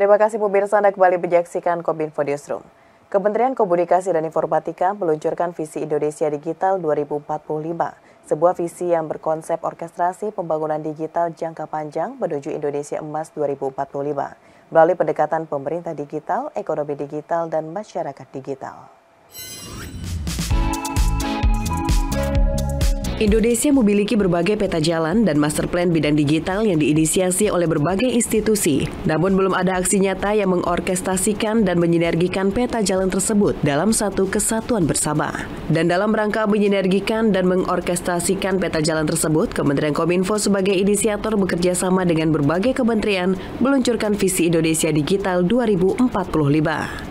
Terima kasih pemirsa, Anda kembali menyaksikan Kominfo Newsroom. Kementerian Komunikasi dan Informatika meluncurkan Visi Indonesia Digital 2045, sebuah visi yang berkonsep orkestrasi pembangunan digital jangka panjang menuju Indonesia Emas 2045, melalui pendekatan pemerintah digital, ekonomi digital, dan masyarakat digital. Indonesia memiliki berbagai peta jalan dan master plan bidang digital yang diinisiasi oleh berbagai institusi. Namun belum ada aksi nyata yang mengorkestrasikan dan menyinergikan peta jalan tersebut dalam satu kesatuan bersama. Dan dalam rangka menyinergikan dan mengorkestrasikan peta jalan tersebut, Kementerian Kominfo sebagai inisiator bekerja sama dengan berbagai kementerian meluncurkan Visi Indonesia Digital 2045.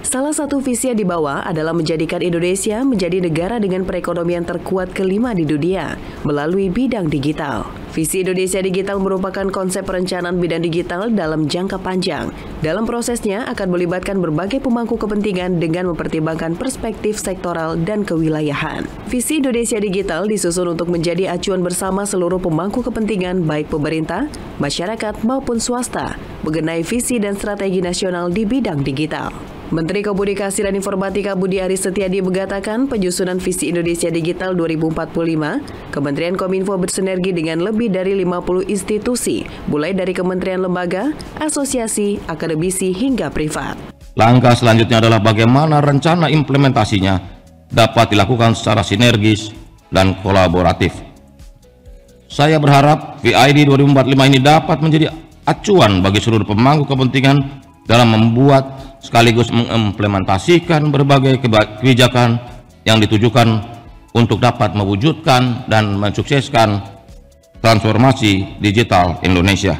Salah satu visi yang dibawa adalah menjadikan Indonesia menjadi negara dengan perekonomian terkuat kelima di dunia melalui bidang digital. Visi Indonesia Digital merupakan konsep perencanaan bidang digital dalam jangka panjang. Dalam prosesnya akan melibatkan berbagai pemangku kepentingan dengan mempertimbangkan perspektif sektoral dan kewilayahan. Visi Indonesia Digital disusun untuk menjadi acuan bersama seluruh pemangku kepentingan baik pemerintah, masyarakat maupun swasta mengenai visi dan strategi nasional di bidang digital. Menteri Komunikasi dan Informatika Budi Aris Setiadi mengatakan penyusunan Visi Indonesia Digital 2045, Kementerian Kominfo bersinergi dengan lebih dari 50 institusi, mulai dari kementerian lembaga, asosiasi, akademisi, hingga privat. Langkah selanjutnya adalah bagaimana rencana implementasinya dapat dilakukan secara sinergis dan kolaboratif. Saya berharap VID 2045 ini dapat menjadi acuan bagi seluruh pemangku kepentingan dalam membuat sekaligus mengimplementasikan berbagai kebijakan yang ditujukan untuk dapat mewujudkan dan mensukseskan transformasi digital Indonesia.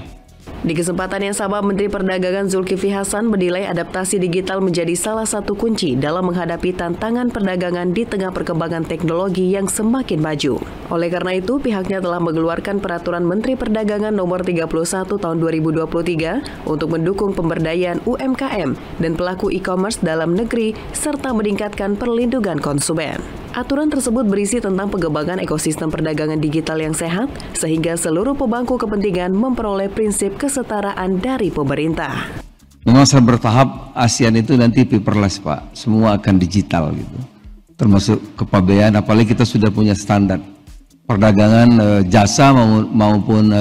Di kesempatan yang sama, Menteri Perdagangan Zulkifli Hasan menilai adaptasi digital menjadi salah satu kunci dalam menghadapi tantangan perdagangan di tengah perkembangan teknologi yang semakin maju. Oleh karena itu, pihaknya telah mengeluarkan Peraturan Menteri Perdagangan Nomor 31 Tahun 2023 untuk mendukung pemberdayaan UMKM dan pelaku e-commerce dalam negeri serta meningkatkan perlindungan konsumen. Aturan tersebut berisi tentang pengembangan ekosistem perdagangan digital yang sehat, sehingga seluruh pemangku kepentingan memperoleh prinsip kesetaraan dari pemerintah. Memang secara bertahap ASEAN itu nanti paperless, Pak. Semua akan digital gitu. Termasuk kepabean, apalagi kita sudah punya standar. Perdagangan jasa maupun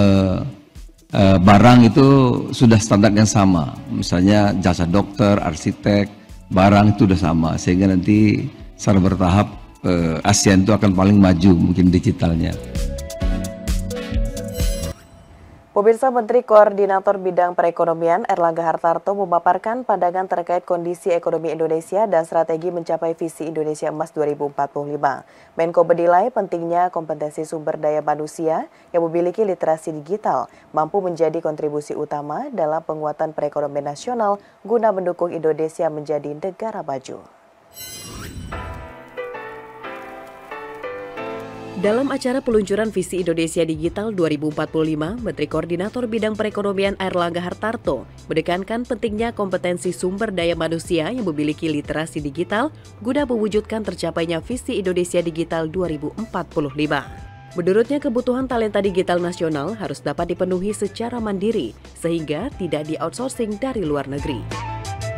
barang itu sudah standar yang sama. Misalnya jasa dokter, arsitek, barang itu sudah sama. Sehingga nanti secara bertahap ASEAN itu akan paling maju mungkin digitalnya. Pemirsa, Menteri Koordinator Bidang Perekonomian Erlangga Hartarto memaparkan pandangan terkait kondisi ekonomi Indonesia dan strategi mencapai Visi Indonesia Emas 2045. Menko menilai pentingnya kompetensi sumber daya manusia yang memiliki literasi digital mampu menjadi kontribusi utama dalam penguatan perekonomian nasional guna mendukung Indonesia menjadi negara maju. Dalam acara peluncuran Visi Indonesia Digital 2045, Menteri Koordinator Bidang Perekonomian Erlangga Hartarto menekankan pentingnya kompetensi sumber daya manusia yang memiliki literasi digital guna mewujudkan tercapainya Visi Indonesia Digital 2045. Menurutnya, kebutuhan talenta digital nasional harus dapat dipenuhi secara mandiri, sehingga tidak di-outsourcing dari luar negeri.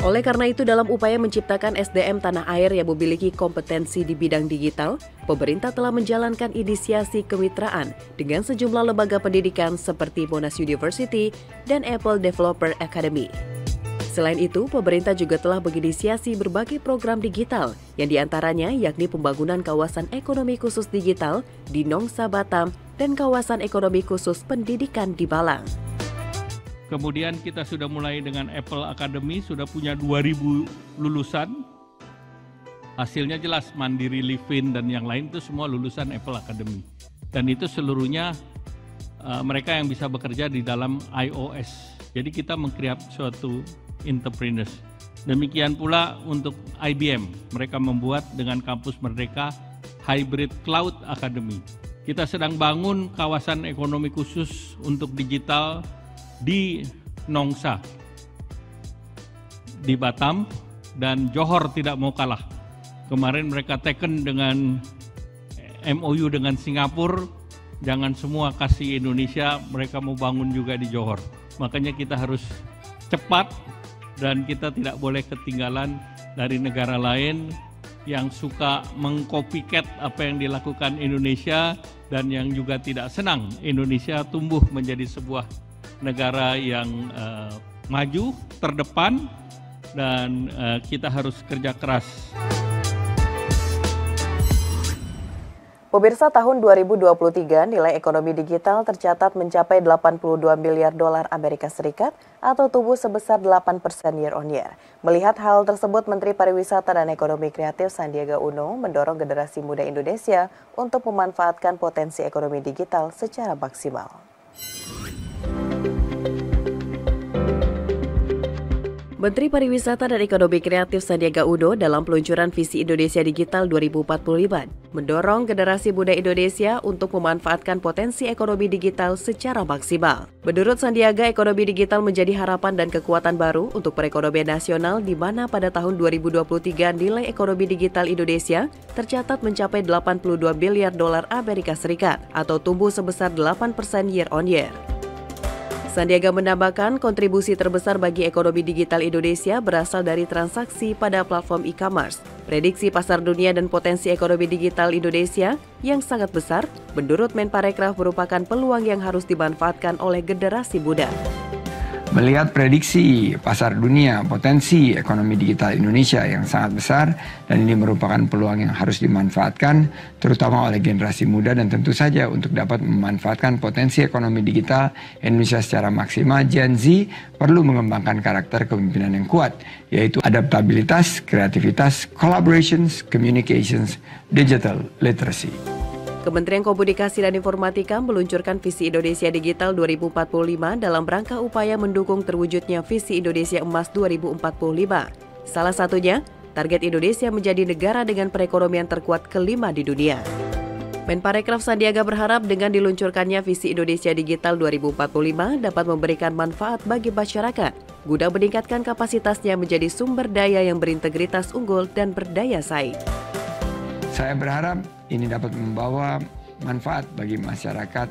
Oleh karena itu, dalam upaya menciptakan SDM tanah air yang memiliki kompetensi di bidang digital, pemerintah telah menjalankan inisiasi kemitraan dengan sejumlah lembaga pendidikan seperti Monash University dan Apple Developer Academy. Selain itu, pemerintah juga telah menginisiasi berbagai program digital, yang diantaranya yakni pembangunan kawasan ekonomi khusus digital di Nongsa, Batam, dan kawasan ekonomi khusus pendidikan di Balang. Kemudian kita sudah mulai dengan Apple Academy, sudah punya 2.000 lulusan. Hasilnya jelas, Mandiri, Livin, dan yang lain itu semua lulusan Apple Academy. Dan itu seluruhnya mereka yang bisa bekerja di dalam iOS. Jadi kita meng-create suatu entrepreneurs. Demikian pula untuk IBM, mereka membuat dengan kampus Merdeka Hybrid Cloud Academy. Kita sedang bangun kawasan ekonomi khusus untuk digital di Nongsa, di Batam, dan Johor tidak mau kalah. Kemarin mereka taken dengan MOU dengan Singapura, jangan semua kasih Indonesia, mereka mau bangun juga di Johor. Makanya kita harus cepat dan kita tidak boleh ketinggalan dari negara lain yang suka meng-copycat apa yang dilakukan Indonesia dan yang juga tidak senang Indonesia tumbuh menjadi sebuah negara yang maju, terdepan, dan kita harus kerja keras. Pemirsa, tahun 2023 nilai ekonomi digital tercatat mencapai 82 miliar dolar Amerika Serikat atau tumbuh sebesar 8% year on year. Melihat hal tersebut, Menteri Pariwisata dan Ekonomi Kreatif Sandiaga Uno mendorong generasi muda Indonesia untuk memanfaatkan potensi ekonomi digital secara maksimal. Menteri Pariwisata dan Ekonomi Kreatif Sandiaga Uno dalam peluncuran Visi Indonesia Digital 2045 mendorong generasi muda Indonesia untuk memanfaatkan potensi ekonomi digital secara maksimal. Menurut Sandiaga, ekonomi digital menjadi harapan dan kekuatan baru untuk perekonomian nasional, di mana pada tahun 2023 nilai ekonomi digital Indonesia tercatat mencapai 82 miliar dolar Amerika Serikat atau tumbuh sebesar 8% year on year. Sandiaga menambahkan kontribusi terbesar bagi ekonomi digital Indonesia berasal dari transaksi pada platform e-commerce. Prediksi pasar dunia dan potensi ekonomi digital Indonesia yang sangat besar, menurut Menparekraf merupakan peluang yang harus dimanfaatkan oleh generasi muda. Melihat prediksi pasar dunia, potensi ekonomi digital Indonesia yang sangat besar, dan ini merupakan peluang yang harus dimanfaatkan, terutama oleh generasi muda, dan tentu saja untuk dapat memanfaatkan potensi ekonomi digital Indonesia secara maksimal, Gen Z perlu mengembangkan karakter kepemimpinan yang kuat, yaitu adaptabilitas, kreativitas, collaborations, communications, digital literacy. Kementerian Komunikasi dan Informatika meluncurkan Visi Indonesia Digital 2045 dalam rangka upaya mendukung terwujudnya Visi Indonesia Emas 2045. Salah satunya, target Indonesia menjadi negara dengan perekonomian terkuat kelima di dunia. Menparekraf Sandiaga berharap dengan diluncurkannya Visi Indonesia Digital 2045 dapat memberikan manfaat bagi masyarakat, guna meningkatkan kapasitasnya menjadi sumber daya yang berintegritas unggul dan berdaya saing. Saya berharap ini dapat membawa manfaat bagi masyarakat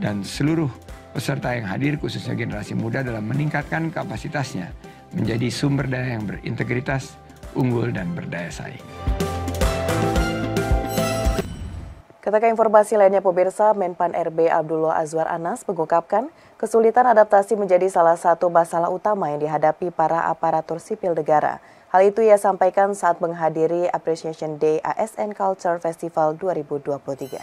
dan seluruh peserta yang hadir, khususnya generasi muda, dalam meningkatkan kapasitasnya menjadi sumber daya yang berintegritas, unggul, dan berdaya saing. Kita ke informasi lainnya, pemirsa. Menpan RB Abdullah Azwar Anas mengungkapkan kesulitan adaptasi menjadi salah satu masalah utama yang dihadapi para aparatur sipil negara. Hal itu ia sampaikan saat menghadiri Appreciation Day ASN Culture Festival 2023.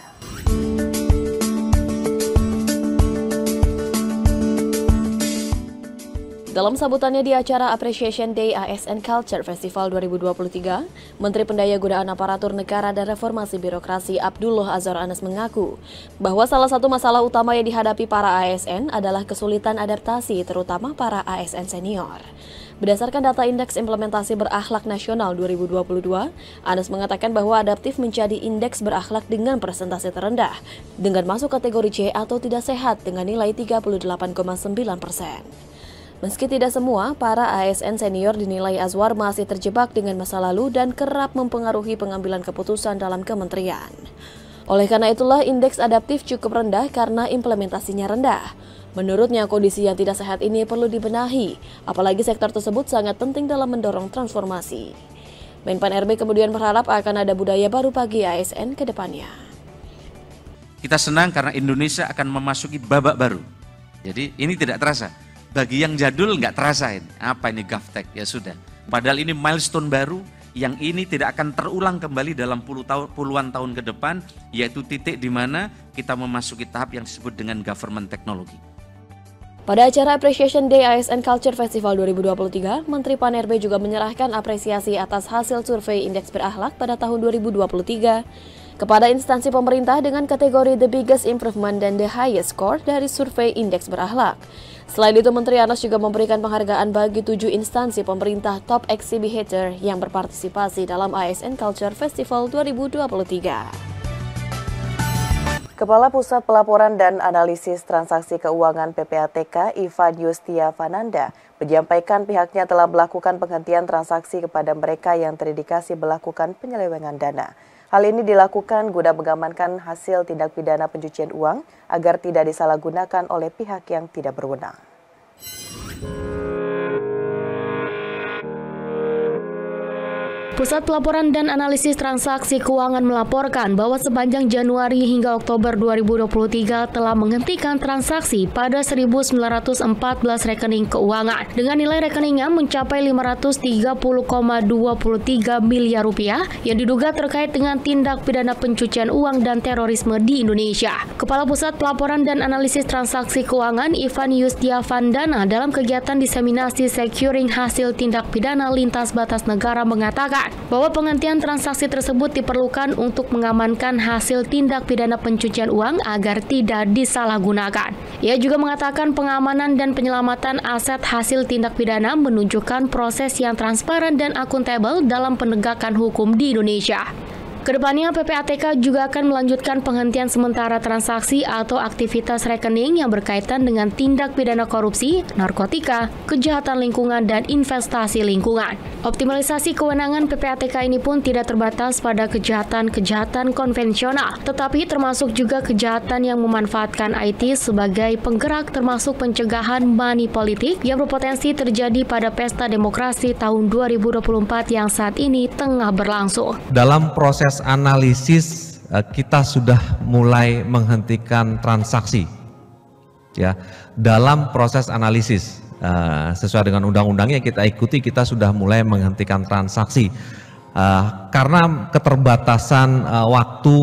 Dalam sambutannya di acara Appreciation Day ASN Culture Festival 2023, Menteri Pendayagunaan Aparatur Negara dan Reformasi Birokrasi Abdullah Azwar Anas mengaku bahwa salah satu masalah utama yang dihadapi para ASN adalah kesulitan adaptasi, terutama para ASN senior. Berdasarkan data Indeks Implementasi Berakhlak Nasional 2022, Anas mengatakan bahwa adaptif menjadi indeks berakhlak dengan persentase terendah, dengan masuk kategori C atau tidak sehat dengan nilai 38,9%. Meski tidak semua, para ASN senior dinilai Azwar masih terjebak dengan masa lalu dan kerap mempengaruhi pengambilan keputusan dalam kementerian. Oleh karena itulah, indeks adaptif cukup rendah karena implementasinya rendah. Menurutnya, kondisi yang tidak sehat ini perlu dibenahi, apalagi sektor tersebut sangat penting dalam mendorong transformasi. Menpan RB kemudian berharap akan ada budaya baru bagi ASN ke depannya. Kita senang karena Indonesia akan memasuki babak baru. Jadi ini tidak terasa. Bagi yang jadul nggak terasa ini. Apa ini GovTech? Ya sudah. Padahal ini milestone baru yang ini tidak akan terulang kembali dalam puluhan tahun ke depan, yaitu titik di mana kita memasuki tahap yang disebut dengan government technology. Pada acara Appreciation Day ASN Culture Festival 2023, Menteri Pan-RB juga menyerahkan apresiasi atas hasil survei Indeks Berakhlak pada tahun 2023 kepada instansi pemerintah dengan kategori The Biggest Improvement dan The Highest Score dari survei Indeks Berakhlak. Selain itu, Menteri Anas juga memberikan penghargaan bagi 7 instansi pemerintah top exhibitor yang berpartisipasi dalam ASN Culture Festival 2023. Kepala Pusat Pelaporan dan Analisis Transaksi Keuangan PPATK, Ivan Yustiavananda, menyampaikan pihaknya telah melakukan penghentian transaksi kepada mereka yang terindikasi melakukan penyelewengan dana. Hal ini dilakukan guna mengamankan hasil tindak pidana pencucian uang agar tidak disalahgunakan oleh pihak yang tidak berwenang. Pusat Pelaporan dan Analisis Transaksi Keuangan melaporkan bahwa sepanjang Januari hingga Oktober 2023 telah menghentikan transaksi pada 1.914 rekening keuangan dengan nilai rekeningnya mencapai 530,23 miliar rupiah yang diduga terkait dengan tindak pidana pencucian uang dan terorisme di Indonesia. Kepala Pusat Pelaporan dan Analisis Transaksi Keuangan Ivan Yustiavandana dalam kegiatan diseminasi securing hasil tindak pidana lintas batas negara mengatakan bahwa penghentian transaksi tersebut diperlukan untuk mengamankan hasil tindak pidana pencucian uang agar tidak disalahgunakan. Ia juga mengatakan pengamanan dan penyelamatan aset hasil tindak pidana menunjukkan proses yang transparan dan akuntabel dalam penegakan hukum di Indonesia. Kedepannya, PPATK juga akan melanjutkan penghentian sementara transaksi atau aktivitas rekening yang berkaitan dengan tindak pidana korupsi, narkotika, kejahatan lingkungan, dan investasi lingkungan. Optimalisasi kewenangan PPATK ini pun tidak terbatas pada kejahatan-kejahatan konvensional, tetapi termasuk juga kejahatan yang memanfaatkan IT sebagai penggerak termasuk pencegahan money politik yang berpotensi terjadi pada pesta demokrasi tahun 2024 yang saat ini tengah berlangsung. Dalam proses analisis kita sudah mulai menghentikan transaksi ya. Dalam proses analisis sesuai dengan undang-undangnya kita ikuti, kita sudah mulai menghentikan transaksi karena keterbatasan waktu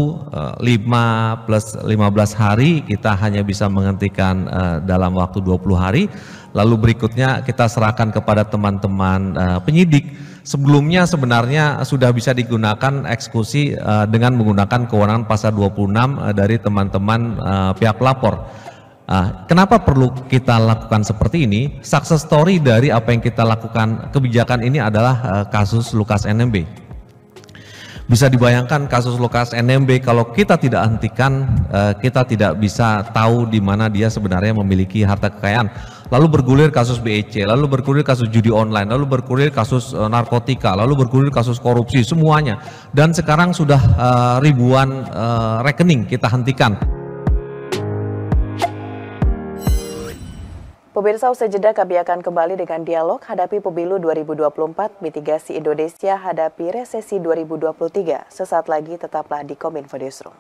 5 plus 15 hari, kita hanya bisa menghentikan dalam waktu 20 hari. Lalu berikutnya kita serahkan kepada teman-teman penyidik. Sebelumnya sebenarnya sudah bisa digunakan eksekusi dengan menggunakan kewenangan pasal 26 dari teman-teman pihak pelapor. Kenapa perlu kita lakukan seperti ini? Success story dari apa yang kita lakukan kebijakan ini adalah kasus Lukas NMB. Bisa dibayangkan kasus Lukas NMB kalau kita tidak hentikan, kita tidak bisa tahu di mana dia sebenarnya memiliki harta kekayaan. Lalu bergulir kasus BEC, lalu bergulir kasus judi online, lalu bergulir kasus narkotika, lalu bergulir kasus korupsi, semuanya. Dan sekarang sudah ribuan rekening kita hentikan. Pemirsa, usai jeda kami akan kembali dengan dialog hadapi pemilu 2024, mitigasi Indonesia hadapi resesi 2023. Sesaat lagi tetaplah di Kominfo Newsroom.